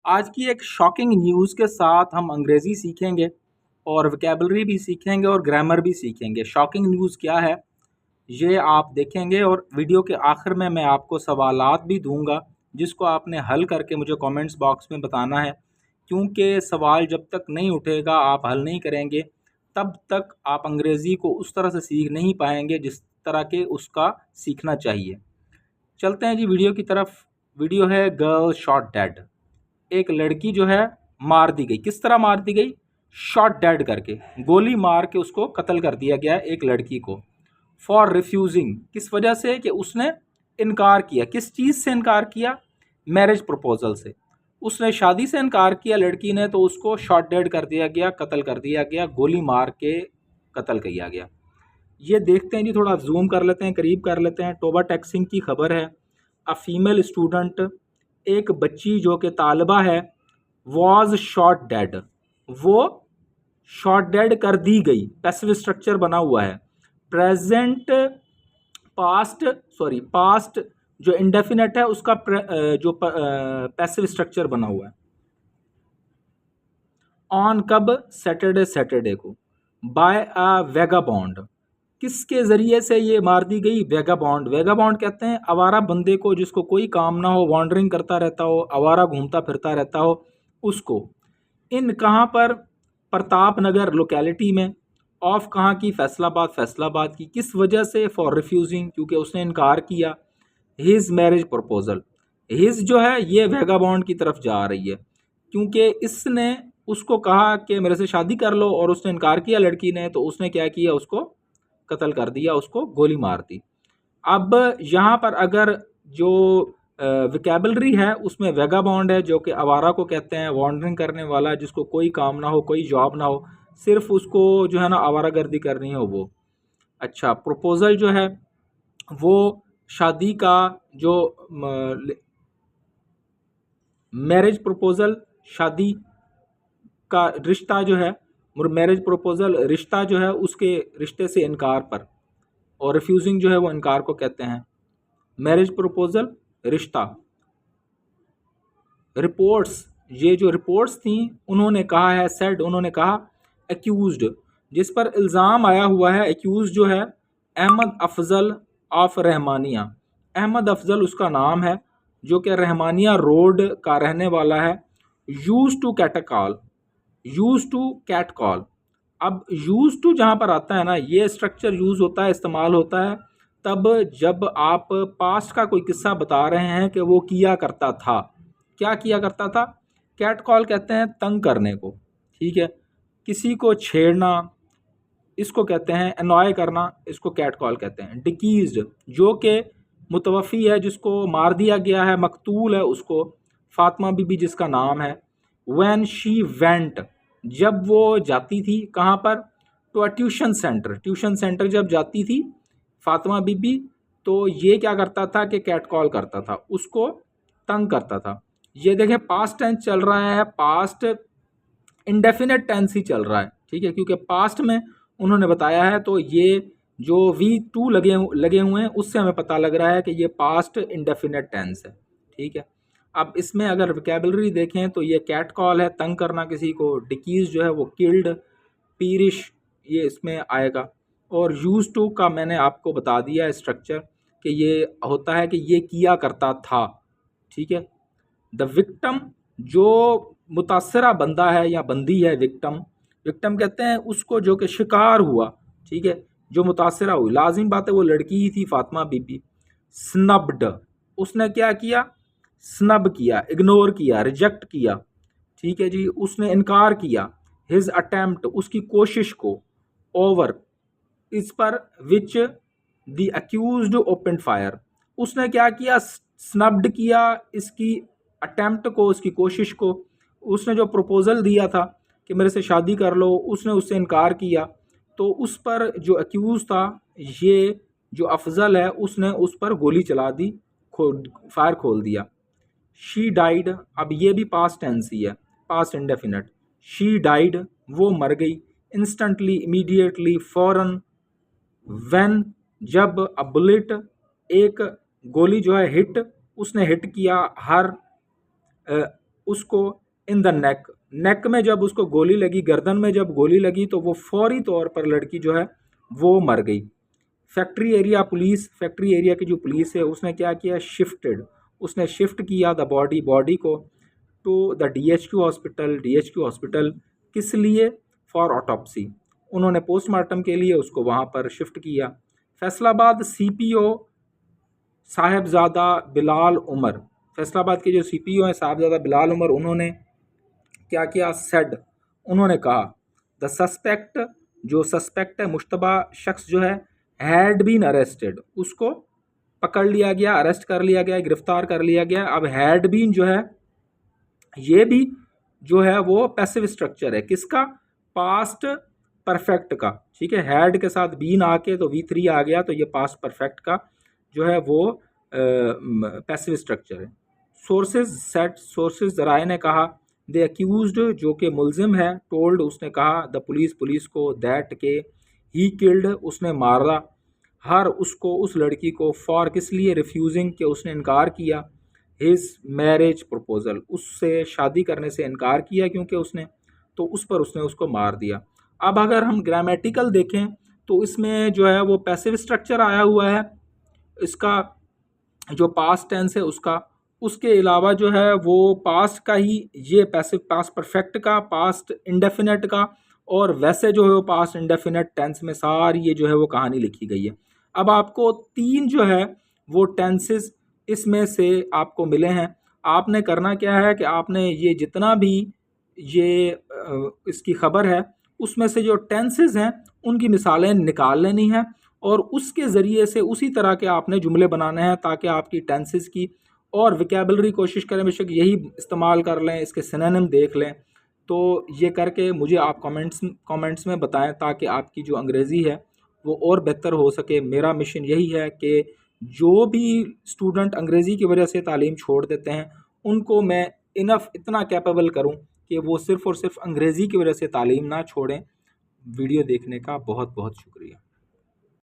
आज की एक शॉकिंग न्यूज़ के साथ हम अंग्रेज़ी सीखेंगे और वोकैबुलरी भी सीखेंगे और ग्रामर भी सीखेंगे। शॉकिंग न्यूज़ क्या है, ये आप देखेंगे और वीडियो के आखिर में मैं आपको सवालात भी दूँगा, जिसको आपने हल करके मुझे कमेंट्स बॉक्स में बताना है। क्योंकि सवाल जब तक नहीं उठेगा, आप हल नहीं करेंगे, तब तक आप अंग्रेज़ी को उस तरह से सीख नहीं पाएँगे, जिस तरह के उसका सीखना चाहिए। चलते हैं जी वीडियो की तरफ। वीडियो है गर्ल शॉट डेड। एक लड़की जो है मार दी गई। किस तरह मार दी गई? शॉट डेड करके, गोली मार के उसको कत्ल कर दिया गया एक लड़की को। फॉर रिफ्यूजिंग, किस वजह से? कि उसने इनकार किया। किस चीज़ से इनकार किया? मैरिज प्रपोजल से। उसने शादी से इनकार किया लड़की ने, तो उसको शॉट डेड कर दिया गया, कत्ल कर दिया गया, गोली मार के कत्ल किया गया। ये देखते हैं जी, थोड़ा जूम कर लेते हैं, करीब कर लेते हैं। टोबा टैक्सिंग की खबर है। अ फीमेल स्टूडेंट, एक बच्ची जो कि तालिबा है, वॉज शॉट डेड, वो शॉट डेड कर दी गई। पैसिव स्ट्रक्चर बना हुआ है। प्रेजेंट पास्ट, सॉरी पास्ट जो इंडेफिनेट है उसका जो पैसिव स्ट्रक्चर बना हुआ है। ऑन कब? सैटरडे, सैटरडे को। बाय अ वेगाबॉन्ड, किसके ज़रिए से ये मार दी गई? वेगाबॉन्ड। वेगाबॉन्ड कहते हैं आवारा बंदे को, जिसको कोई काम ना हो, वॉन्डरिंग करता रहता हो, आवारा घूमता फिरता रहता हो, उसको। इन कहाँ पर? प्रताप नगर लोकेलिटी में। ऑफ कहाँ की? फैसलाबाद, फैसलाबाद की। किस वजह से? फॉर रिफ्यूजिंग, क्योंकि उसने इनकार किया। हिज मैरिज प्रपोजल, हिज जो है ये वेगाबॉन्ड की तरफ जा रही है, क्योंकि इसने उसको कहा कि मेरे से शादी कर लो, और उसने इनकार किया लड़की ने, तो उसने क्या किया? उसको कत्ल कर दिया, उसको गोली मार दी। अब यहाँ पर अगर जो विकेबलरी है उसमें वेगाबॉन्ड है, जो कि आवारा को कहते हैं, वॉन्डरिंग करने वाला, जिसको कोई काम ना हो, कोई जॉब ना हो, सिर्फ उसको जो है ना आवारागर्दी करनी हो वो। अच्छा, प्रपोजल जो है वो शादी का जो मैरिज प्रपोजल, शादी का रिश्ता जो है, मैरिज प्रपोजल रिश्ता जो है, उसके रिश्ते से इनकार पर। और रिफ्यूजिंग जो है वो इनकार को कहते हैं। मैरिज प्रपोजल, रिश्ता। रिपोर्ट्स, ये जो रिपोर्ट्स थी, उन्होंने कहा है, सेड, उन्होंने कहा। एक्यूज्ड, जिस पर इल्ज़ाम आया हुआ है, एक्यूज जो है अहमद अफजल ऑफ रहमानिया। अहमद अफजल उसका नाम है, जो कि रहमानिया रोड का रहने वाला है। Use to catcall, use to cat call. अब यूज टू जहाँ पर आता है ना, ये स्ट्रक्चर यूज होता है, इस्तेमाल होता है तब जब आप पास्ट का कोई किस्सा बता रहे हैं कि वो किया करता था। क्या किया करता था? कैट कॉल कहते हैं तंग करने को, ठीक है, किसी को छेड़ना, इसको कहते हैं एनॉय करना, इसको कैट कॉल कहते हैं। डिकीज्ड, जो कि मुतवफ़ी है, जिसको मार दिया गया है, मकतूल है उसको, फातिमा बीबी जिसका नाम है। व्हेन शी वेंट, जब वो जाती थी, कहाँ पर? To a tuition centre, tuition centre जब जाती थी फातिमा बीबी, तो ये क्या करता था कि कैट कॉल करता था, उसको तंग करता था। ये देखें पास्ट टेंस चल रहा है, पास्ट इंडेफिनेट टेंस ही चल रहा है, ठीक है, क्योंकि पास्ट में उन्होंने बताया है, तो ये जो V2 लगे हुए हैं उससे हमें पता लग रहा है कि ये पास्ट इंडेफिनेट टेंस है, ठीक है। अब इसमें अगर वोकैबुलरी देखें तो ये कैट कॉल है, तंग करना किसी को। डिकीज जो है वो किल्ड, पीरिश ये इसमें आएगा। और यूज टू का मैंने आपको बता दिया स्ट्रक्चर, कि ये होता है कि ये किया करता था, ठीक है। द विक्टम, जो मुतासरा बंदा है या बंदी है, विक्टम, विक्टम कहते हैं उसको जो कि शिकार हुआ, ठीक है, जो मुतासरा हुई। लाजिम बात है वो लड़की ही थी, फातिमा बीबी। स्नब्ड, उसने क्या किया? स्नब किया, इग्नोर किया, रिजेक्ट किया, ठीक है जी, उसने इनकार किया। हिज अटेम्प्ट, उसकी कोशिश को। ओवर, इस पर which the accused open fire, उसने क्या किया? स्नब्ड किया इसकी अटेम्प्ट को, उसकी कोशिश को। उसने जो प्रपोजल दिया था कि मेरे से शादी कर लो, उसने उससे इनकार किया, तो उस पर जो अक्यूज था, ये जो अफजल है, उसने उस पर गोली चला दी, फायर खोल दिया। शी डाइड, अब ये भी पास्ट टेंस ही है, पास्ट इंडेफिनेट। शी डाइड, वो मर गई। इंस्टेंटली, इमीडिएटली, फौरन। व्हेन, जब। अ बुलेट, एक गोली जो है हिट, उसने हिट किया हर उसको इन द नेक, नेक में जब उसको गोली लगी, गर्दन में जब गोली लगी तो वो फौरी तौर पर लड़की जो है वो मर गई। Factory area police, factory area की जो पुलिस है उसने क्या किया, शिफ्टेड, उसने शिफ्ट किया द बॉडी को to the DHQ hospital, DHQ hospital किस लिए, फॉर ऑटोप्सी, उन्होंने पोस्टमार्टम के लिए उसको वहाँ पर शिफ्ट किया। फैसलाबाद CPO साहेबजादा बिलाल उमर, फैसलाबाद के जो CPO हैं साहेबजादा बिलाल उमर, उन्होंने क्या किया, सेड, उन्होंने कहा द सस्पेक्ट, जो सस्पेक्ट है मुश्तबा शख्स जो है, हैड बीन अरेस्टेड, उसको पकड़ लिया गया, अरेस्ट कर लिया गया, गिरफ्तार कर लिया गया। अब हैड बीन जो है ये भी जो है वो पैसिव स्ट्रक्चर है, किसका, पास्ट परफेक्ट का, ठीक है, हैड के साथ बीन आके तो V3 आ गया, तो ये पास्ट परफेक्ट का जो है वो पैसिव स्ट्रक्चर है। सोर्सेज सेट, सोर्सेज जराए ने कहा, द अक्यूज्ड जो कि मुलजिम है, टोल्ड उसने कहा, द पुलिस को, दैट के ही किल्ड उसने मारा, हर उसको, उस लड़की को, फॉर किस लिए, रिफ्यूजिंग के उसने इनकार किया, हिज मैरिज प्रपोजल, उससे शादी करने से इनकार किया क्योंकि उसने, तो उस पर उसने उसको मार दिया। अब अगर हम ग्रामेटिकल देखें तो इसमें जो है वो पैसिव स्ट्रक्चर आया हुआ है, इसका जो पास्ट टेंस है उसका, उसके अलावा जो है वो पास्ट का ही, ये पैसिव पास्ट परफेक्ट का, पास्ट इंडेफिनेट का, और वैसे जो है वो पास्ट इंडेफिनेट टेंस में सारी ये जो है वो कहानी लिखी गई है। अब आपको 3 जो है वो टेंसेस इसमें से आपको मिले हैं। आपने करना क्या है कि आपने ये जितना भी ये इसकी खबर है उसमें से जो टेंसेस हैं उनकी मिसालें निकाल लेनी है, और उसके ज़रिए से उसी तरह के आपने जुमले बनाने हैं ताकि आपकी टेंसेस की और विकेबलरी कोशिश करें बेशक यही इस्तेमाल कर लें, इसके सिनोनिम देख लें। तो ये करके मुझे आप कमेंट्स में बताएं ताकि आपकी जो अंग्रेज़ी है वो और बेहतर हो सके। मेरा मिशन यही है कि जो भी स्टूडेंट अंग्रेज़ी की वजह से तालीम छोड़ देते हैं उनको मैं इतना कैपेबल करूं कि वो सिर्फ़ और सिर्फ अंग्रेज़ी की वजह से तालीम ना छोड़ें। वीडियो देखने का बहुत बहुत शुक्रिया।